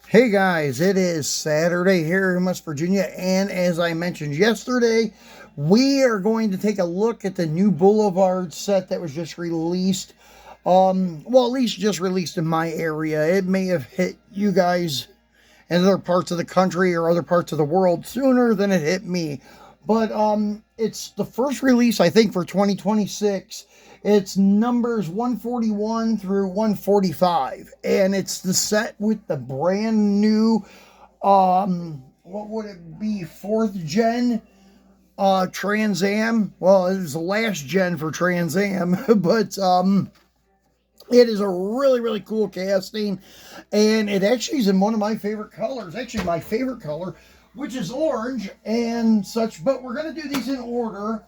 Hey guys, it is Saturday here in West Virginia, and as I mentioned yesterday, we are going to take a look at the new Boulevard set that was just released. Well, at least just released in my area. It may have hit you guys in other parts of the country or other parts of the world sooner than it hit me. But it's the first release, I think, for 2026. It's numbers 141 through 145, and it's the set with the brand new, what would it be, 4th gen Trans Am. Well, it was the last gen for Trans Am, but it is a really, really cool casting, and it actually is in one of my favorite colors. Actually, my favorite color, which is orange and such. But we're going to do these in order.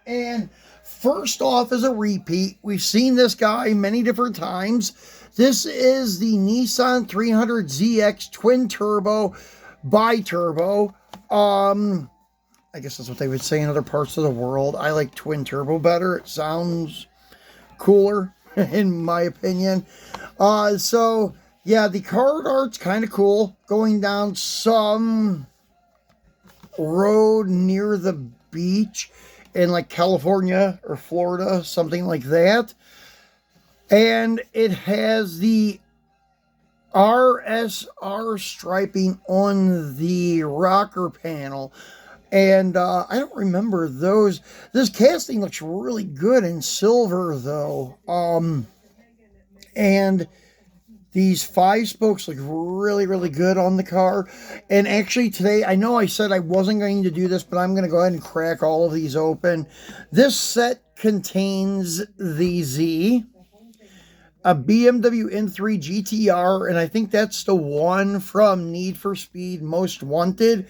And first off is a repeat. We've seen this guy many different times. This is the Nissan 300ZX twin turbo, bi-turbo. I guess that's what they would say in other parts of the world. I like twin turbo better. It sounds cooler, in my opinion. So yeah, the card art's kind of cool. Going down some road near the beach in like California or Florida, something like that. And it has the RSR striping on the rocker panel. And I don't remember those. This casting looks really good in silver, though. And these 5 spokes look really, really good on the car. And actually today, I know I said I wasn't going to do this, but I'm going to go ahead and crack all of these open. This set contains the Z, a BMW M3 GTR, and I think that's the one from Need for Speed Most Wanted.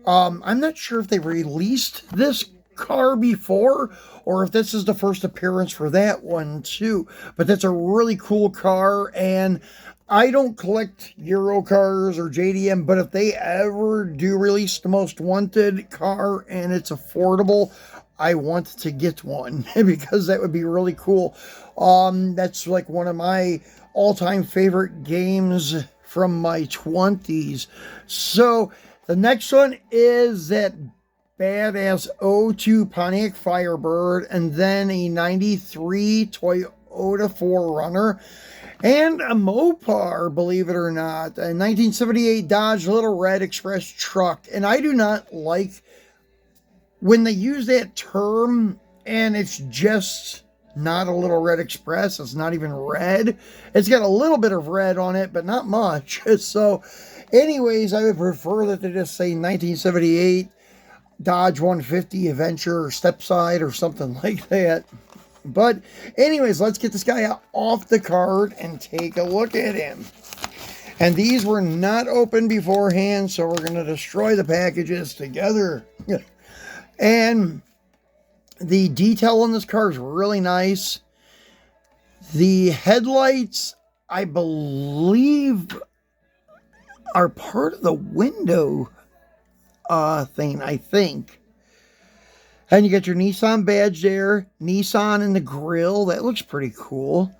I'm not sure if they released this car before or if this is the first appearance for that one too, but that's a really cool car. And I don't collect Euro cars or JDM, but if they ever do release the Most Wanted car and it's affordable, I want to get one because that would be really cool. That's like one of my all-time favorite games from my 20s. So the next one is that badass '02 Pontiac Firebird, and then a '93 Toyota 4Runner, and a Mopar, believe it or not, a 1978 Dodge Little Red Express truck. And I do not like when they use that term and it's just not a Little Red Express. It's not even red. It's got a little bit of red on it, but not much. So anyways, I would prefer that they just say 1978 Dodge 150 Adventure or Stepside or something like that. But anyways, let's get this guy off the card and take a look at him. And these were not open beforehand, so we're going to destroy the packages together. And the detail on this car is really nice. The headlights, I believe, are part of the window thing, I think. And you got your Nissan badge there, Nissan in the grill. That looks pretty cool.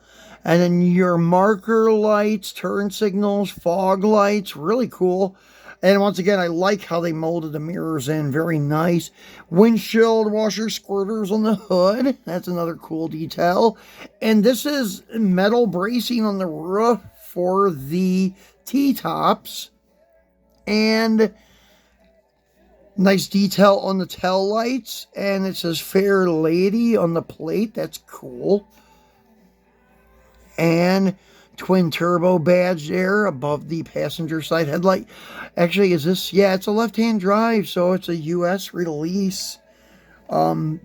And then your marker lights, turn signals, fog lights, really cool. And once again, I like how they molded the mirrors in, very nice. Windshield washer squirters on the hood, that's another cool detail. And this is metal bracing on the roof for the T-tops. And nice detail on the tail lights, and it says Fair Lady on the plate. That's cool. And twin turbo badge there above the passenger side headlight. Actually, is this? Yeah, it's a left-hand drive, so it's a US release. I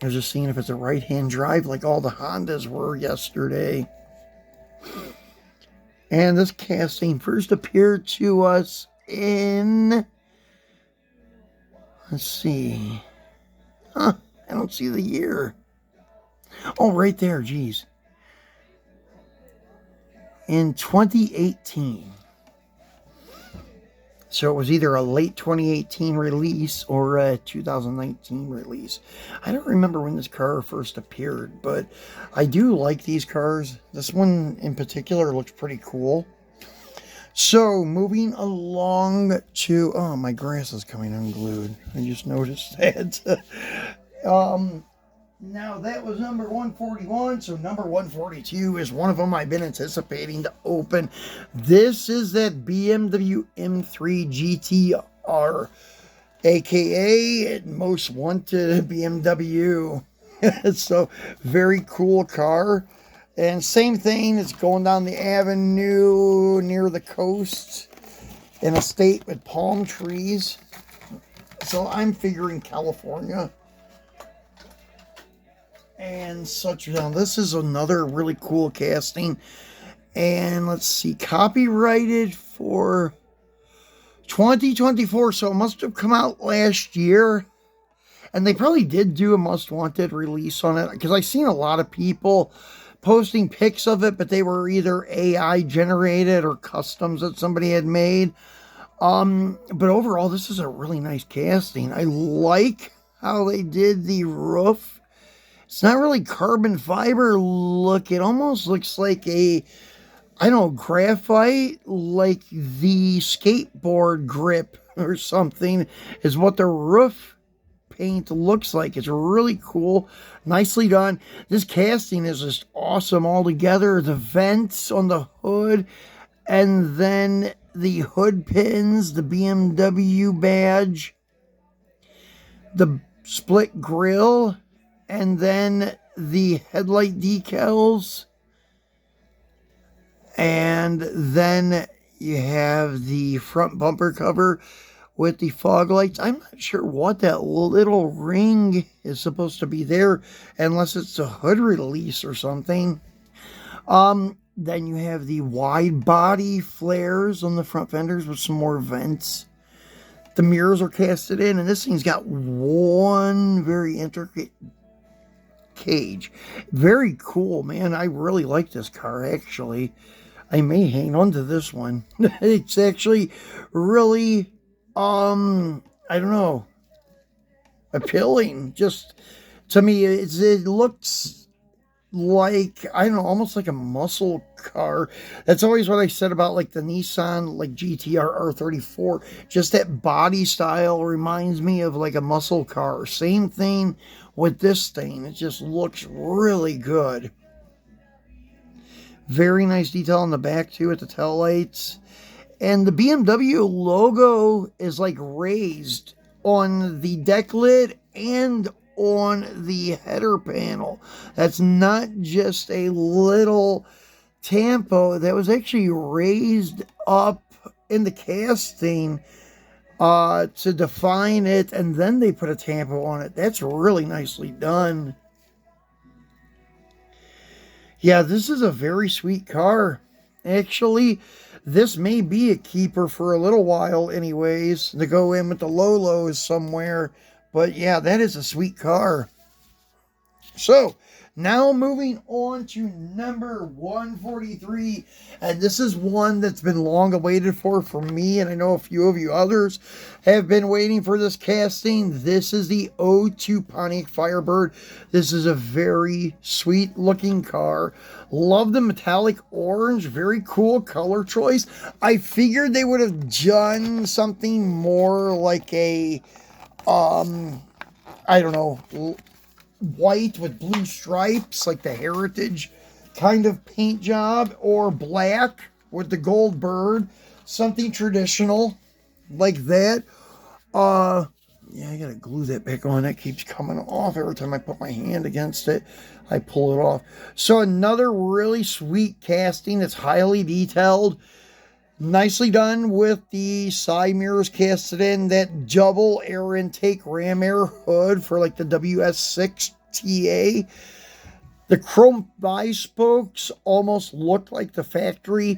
was just seeing if it's a right-hand drive like all the Hondas were yesterday. And this casting first appeared to us in, let's see. I don't see the year. Oh, right there, geez. In 2018. So it was either a late 2018 release or a 2019 release. I don't remember when this car first appeared, but I do like these cars. This one in particular looks pretty cool. So, moving along to, oh, my grass is coming unglued. I just noticed that. Now, that was number 141, so number 142 is one of them I've been anticipating to open. This is that BMW M3 GTR, aka Most Wanted BMW. So, very cool car. And same thing, it's going down the avenue near the coast in a state with palm trees. So I'm figuring California and such. Now, this is another really cool casting. And let's see, copyrighted for 2024. So it must have come out last year. And they probably did do a Most Wanted release on it, because I've seen a lot of people posting pics of it, but they were either AI generated or customs that somebody had made. But overall, this is a really nice casting. I like how they did the roof. It's not really carbon fiber look. It almost looks like a, I don't know, graphite, like the skateboard grip or something is what the roof paint looks like. It's really cool, nicely done. This casting is just awesome altogether. The vents on the hood, and then the hood pins, the BMW badge, the split grille, and then the headlight decals, and then you have the front bumper cover with the fog lights. I'm not sure what that little ring is supposed to be there, unless it's a hood release or something. Then you have the wide body flares on the front fenders with some more vents. The mirrors are casted in, and this thing's got one very intricate cage. Very cool, man. I really like this car, actually. I may hang on to this one. It's actually really, I don't know, appealing. Just to me, it looks like, I don't know, almost like a muscle car. That's always what I said about like the Nissan, like GTR R34. Just that body style reminds me of like a muscle car. Same thing with this thing. It just looks really good. Very nice detail on the back too with the tail lights. And the BMW logo is like raised on the deck lid and on the header panel. That's not just a little tampo. That was actually raised up in the casting to define it, and then they put a tampo on it. That's really nicely done. Yeah, this is a very sweet car. Actually, this may be a keeper for a little while anyways, to go in with the Lolos somewhere. But yeah, that is a sweet car. So, now moving on to number 143. And this is one that's been long awaited for me, and I know a few of you others have been waiting for this casting. This is the '02 Pontiac Firebird. This is a very sweet looking car. Love the metallic orange. Very cool color choice. I figured they would have done something more like a, I don't know, white with blue stripes, like the Heritage kind of paint job, or black with the gold bird, something traditional like that. Yeah, I gotta glue that back on. That keeps coming off every time I put my hand against it. I pull it off. So another really sweet casting. It's highly detailed. Nicely done with the side mirrors casted in. That double air intake ram air hood for like the WS6 TA. The chrome bi-spokes almost look like the factory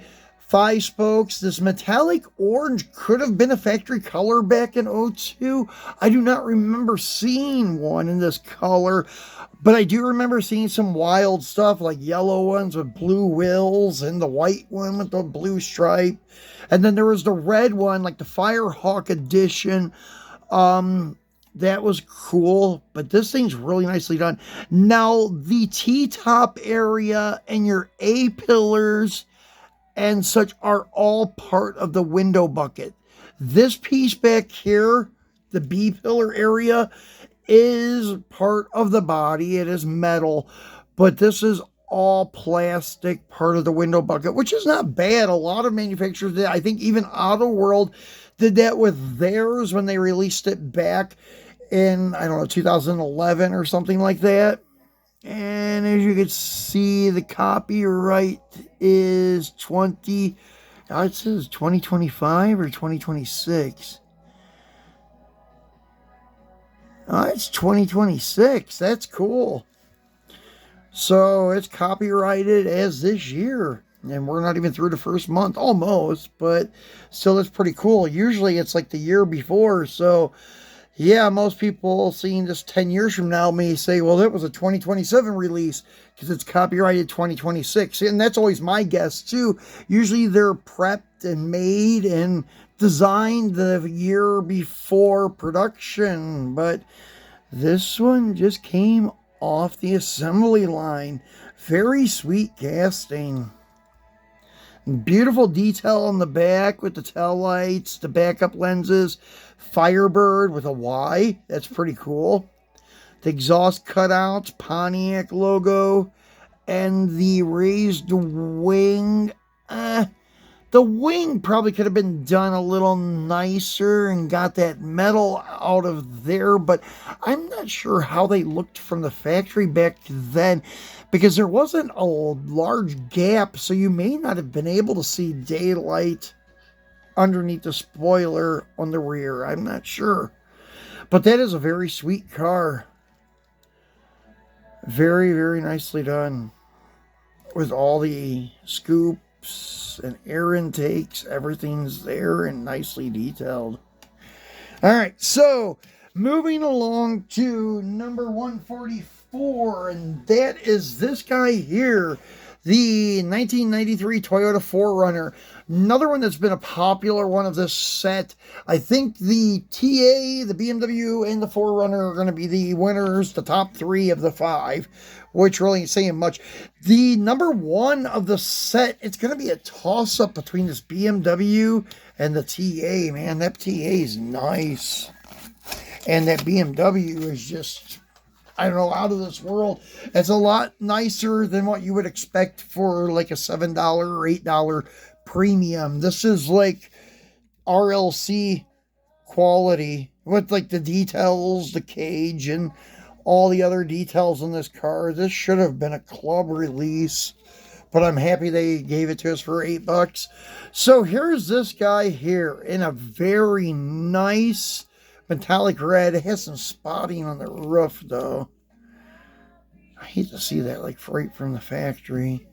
5-spokes. This metallic orange could have been a factory color back in '02. I do not remember seeing one in this color, but I do remember seeing some wild stuff like yellow ones with blue wheels and the white one with the blue stripe. And then there was the red one, like the Firehawk edition. That was cool, but this thing's really nicely done. Now, the T-top area and your A-pillars and such are all part of the window bucket. This piece back here, the B pillar area, is part of the body. It is metal, but this is all plastic, part of the window bucket, which is not bad. A lot of manufacturers did. I think even Auto World did that with theirs when they released it back in, I don't know, 2011 or something like that. And as you can see, the copyright is it says 2025 or 2026. Oh, it's 2026. That's cool. So it's copyrighted as this year. And we're not even through the first month, almost, but still it's pretty cool. Usually it's like the year before. So yeah, most people seeing this 10 years from now may say, well, that was a 2027 release because it's copyrighted 2026. And that's always my guess too. Usually they're prepped and made and designed the year before production. But this one just came off the assembly line. Very sweet casting. Beautiful detail on the back with the tail lights, the backup lenses, Firebird with a Y. That's pretty cool. The exhaust cutouts, Pontiac logo, and the raised wing. The wing probably could have been done a little nicer and got that metal out of there, but I'm not sure how they looked from the factory back then because there wasn't a large gap, so you may not have been able to see daylight underneath the spoiler on the rear. I'm not sure. But that is a very sweet car. Very, very nicely done. With all the scoops and air intakes, everything's there and nicely detailed. All right, so moving along to number 144, and that is this guy here, the 1993 Toyota 4Runner. Another one that's been a popular one of this set. I think the TA, the BMW, and the 4Runner are going to be the winners, the top three of the five, which really ain't saying much. The number one of the set, it's going to be a toss-up between this BMW and the TA, man. That TA is nice. And that BMW is just, I don't know, out of this world. It's a lot nicer than what you would expect for like a $7 or $8 premium. This is like RLC quality with like the details, the cage, and all the other details in this car. This should have been a club release, but I'm happy they gave it to us for $8. So here's this guy here in a very nice metallic red. It has some spotting on the roof though. I hate to see that like right from the factory.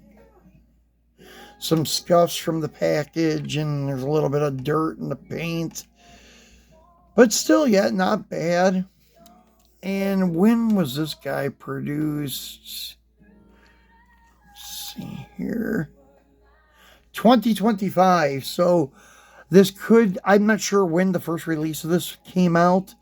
Some scuffs from the package, and there's a little bit of dirt in the paint. But still, yeah, not bad. And when was this guy produced? Let's see here. 2025. So this could, I'm not sure when the first release of this came out.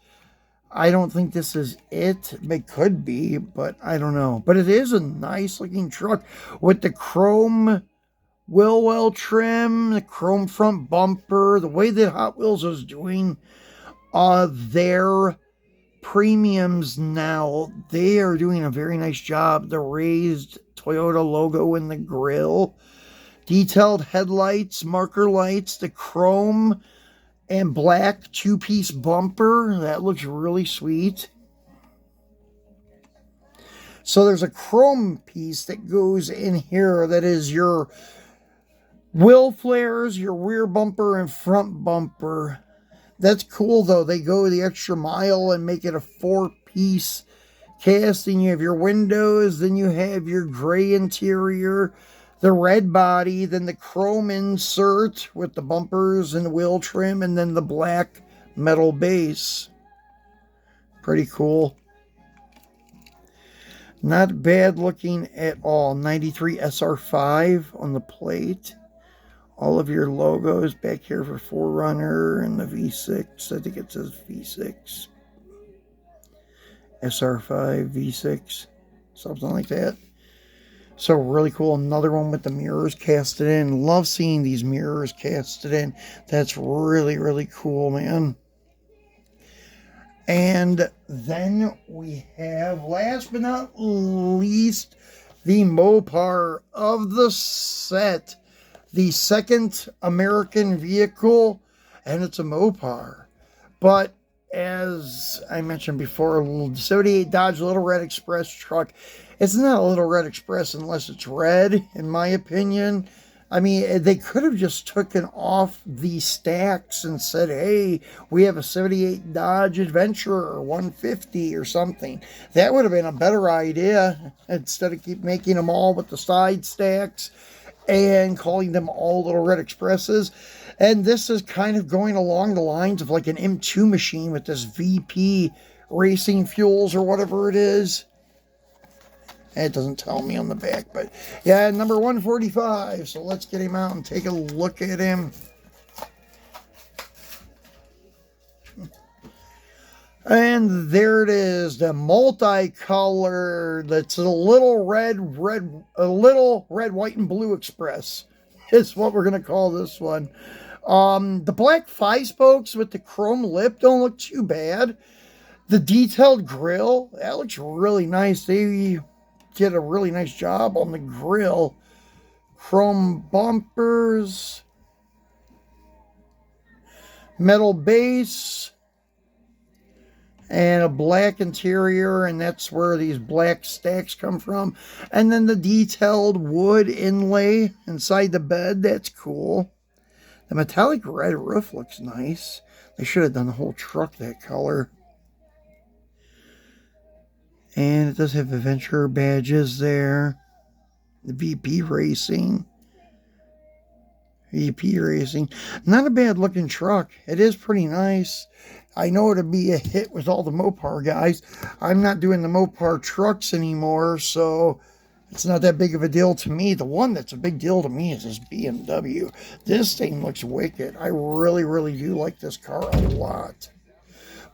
I don't think this is it. It could be, but I don't know. But it is a nice looking truck with the chrome wheel well trim, the chrome front bumper, the way that Hot Wheels is doing their premiums now. They are doing a very nice job. The raised Toyota logo in the grille, detailed headlights, marker lights, the chrome and black two-piece bumper. That looks really sweet. So there's a chrome piece that goes in here that is your wheel flares, your rear bumper, and front bumper. That's cool, though. They go the extra mile and make it a four-piece casting. You have your windows, then you have your gray interior, the red body, then the chrome insert with the bumpers and the wheel trim, and then the black metal base. Pretty cool. Not bad looking at all. 93 SR5 on the plate. All of your logos back here for 4Runner and the V6. I think it says V6. SR5, V6, something like that. So really cool. Another one with the mirrors casted in. Love seeing these mirrors casted in. That's really, really cool, man. And then we have, last but not least, the Mopar of the set. The second American vehicle, and it's a Mopar. But as I mentioned before, the 78 Dodge Little Red Express truck, it's not a Little Red Express unless it's red, in my opinion. I mean, they could have just taken off the stacks and said, hey, we have a 78 Dodge Adventurer 150 or something. That would have been a better idea instead of keep making them all with the side stacks and calling them all Little Red Expresses. And this is kind of going along the lines of like an M2 machine with this VP Racing Fuels or whatever it is. It doesn't tell me on the back, but yeah, number 145. So let's get him out and take a look at him. And there it is, the multicolor. That's a little red, white, and blue express. Is what we're gonna call this one. The black 5-spokes with the chrome lip don't look too bad. The detailed grille, that looks really nice. They did a really nice job on the grille. Chrome bumpers, metal base, and a black interior, and that's where these black stacks come from. And then the detailed wood inlay inside the bed, that's cool. The metallic red roof looks nice. They should have done the whole truck that color. And it does have adventure badges there. The VP Racing. Not a bad looking truck. It is pretty nice. I know it'll be a hit with all the Mopar guys. I'm not doing the Mopar trucks anymore, so it's not that big of a deal to me. The one that's a big deal to me is this BMW. This thing looks wicked. I really, really do like this car a lot.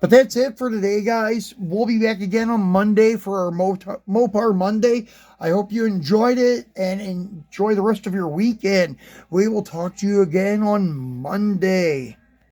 But that's it for today, guys. We'll be back again on Monday for our Mopar Monday. I hope you enjoyed it and enjoy the rest of your weekend. We will talk to you again on Monday.